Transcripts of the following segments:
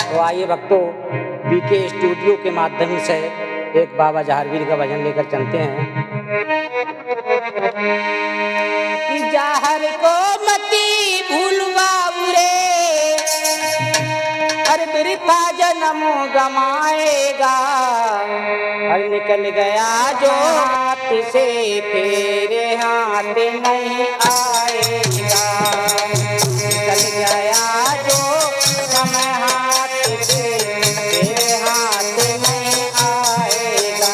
तो आइए भक्तों, बीके स्टूडियो के माध्यम से एक बाबा जहारवीर का भजन लेकर चलते हैं कि जहर को मती भूलवाऊ रे, हर बिरथा जन्म गमाएगा, हर निकल गया जो हाथ से तेरे हाथ नहीं आएगा, निकल गया जो समय हाथ से तेरे हाथ नहीं आएगा।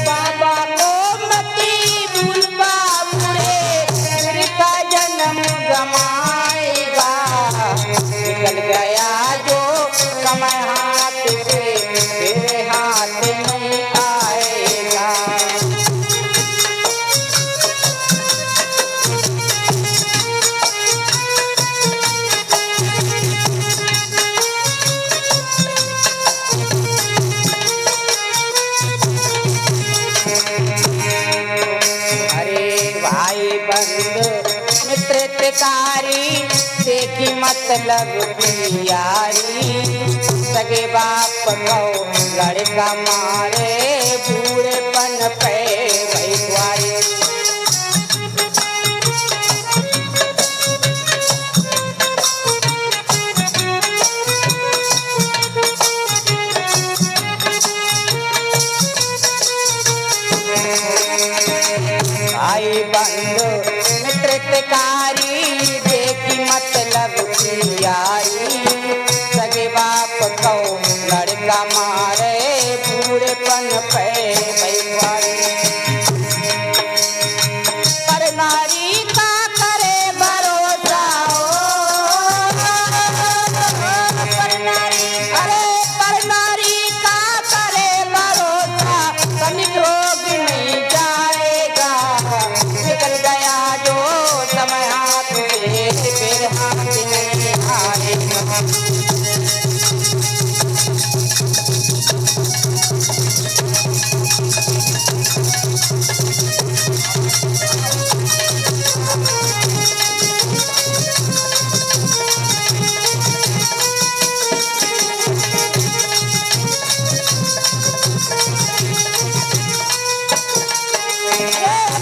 बाबा को मती भूलवाऊ रे, बिरथा जन्म गमाएगा, निकल गया जो समय हाथ से तेरे हाथ नहीं आएगा। अरे भाई बंधु मित्रकारी, देखी मतलब की यारी, सगे बाप को लड़का मारे, बूढ़ेपन पे भैवारी। भाई बंधु मित्रकारी, देखी मतलब की यारी, सगे बाप को लड़का मारे, बूढ़ेपन पे भैवारी। पर नारी का करे भरोसा पर नारी का करे भरोसा, तनिक रोग नहीं जाएगा, निकल गया जो समय हाथ से फिर हाथ नहीं आएगा।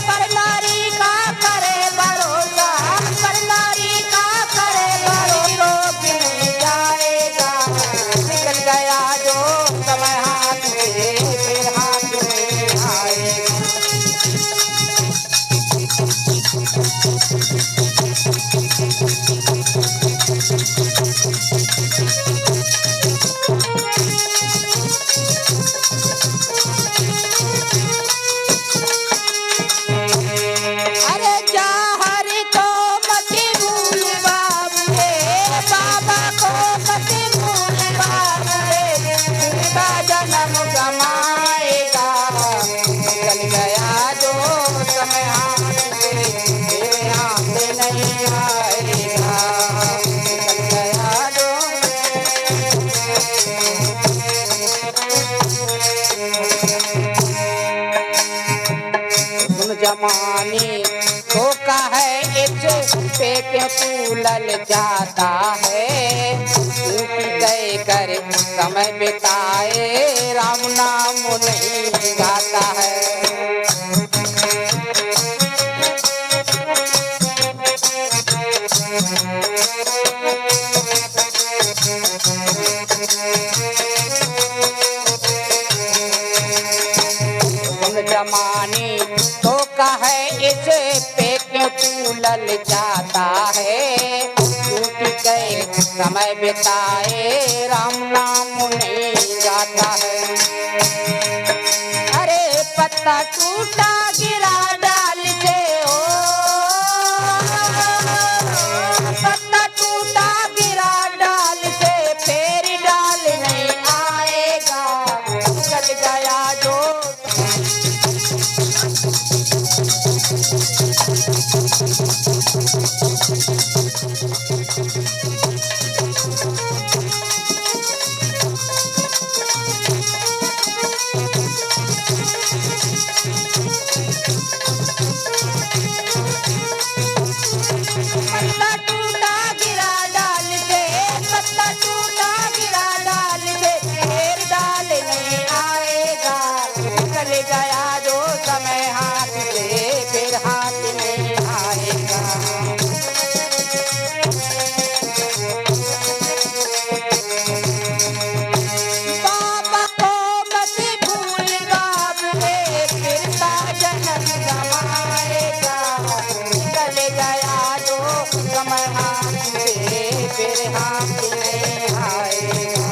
पर नारी का करे भरोसा, पर नारी का करे भरोसा, रोग नहीं जाएगा, निकल गया जो समय हाथ से फिर हाथ नहीं आएगा। अरे जहर को मत भूल बाबू रे, बाबा को मत भूल बाबू रे, बिरथा जन्म गमाएगा, निकल गया जो समय हाथ से तेरे हाथ नहीं आएगा, निकल गया जो। सुन जमानी धोखा है इस पे क्यों फूलल जाता है, टूट गए कर समय बिताए, राम नाम नहीं गाता है। सुन जमानी धोखा है इस पे क्यों फूलल जाता है, टूट गए समय बिताए, राम नाम नहीं गाता है। अरे पत्ता टूटा गिरा डाल से हो, पत्ता टूटा गिरा डाल से फिर डाल नहीं आएगा, निकल गया जो। जन्म गवाएगा, निकल गया जो समय हाथ से फिर हाथ नहीं आएगा।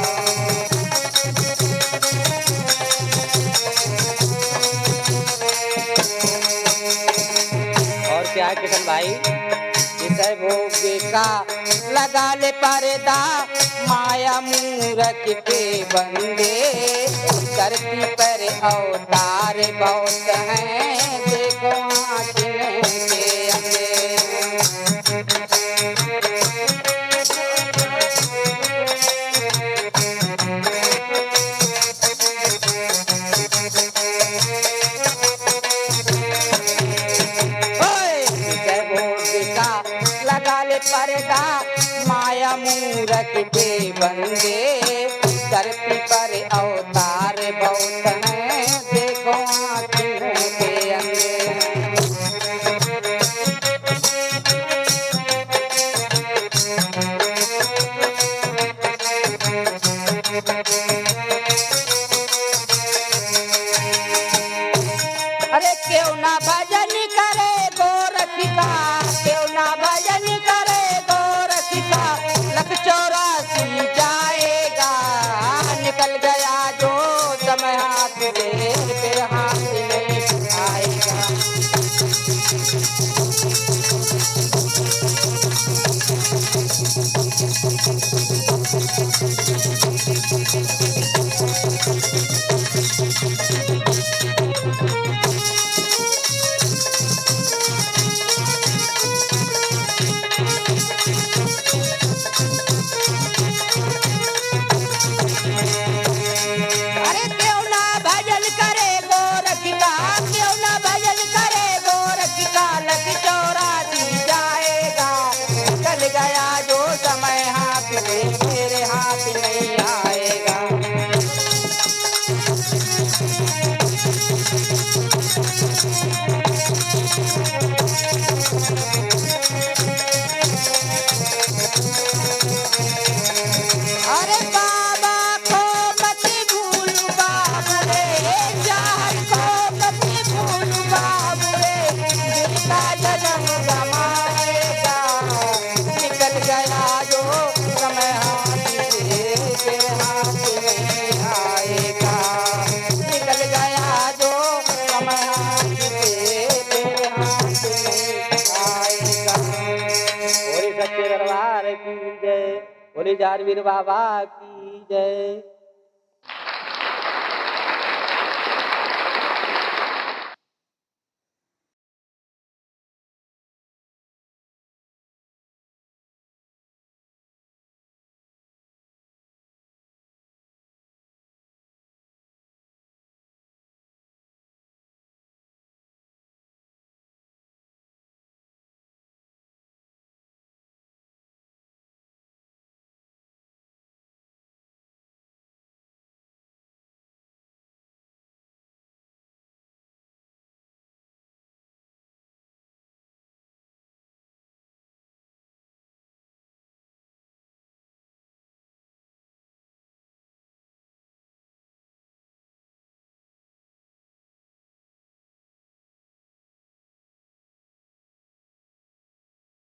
और क्या है किशन भाई, विषय भोग का लगा ले पर्दा, माया मूरख के बंदे, धरती पर अवतार बहुत हैं, देखो आँखों के अंधे। लगा ले पर्दा, माया मूरख के बंदे, धरती पर अवतार बहुत हैं, देखो आँखों के अंधे। अरे क्यों ना भजन करे गोरख का, क्यों ना भजन करे गोरख का, लख 84 जाएगा, निकल गया जो समय हाथ से फिर हाथ नहीं आएगा। अरे क्यों ना भजन करे गोरख का, क्यों ना भजन करे गोरख का, लख 84 जाएगा, निकल गया जो समय हाथ में मेरे हाथ नहीं आएगा। अरे बाबा को मत भूल बाबरे, जान को मत भूल बाबरे, जिसका जन्म गवाएगा, निकल गया जो समय हाथ से फिर हाथ नहीं आएगा, निकल गया जो समय हाथ से फिर हाथ नहीं आएगा। बोले सच्चे दरबार की जय, बोले जारवीर बाबा की जय।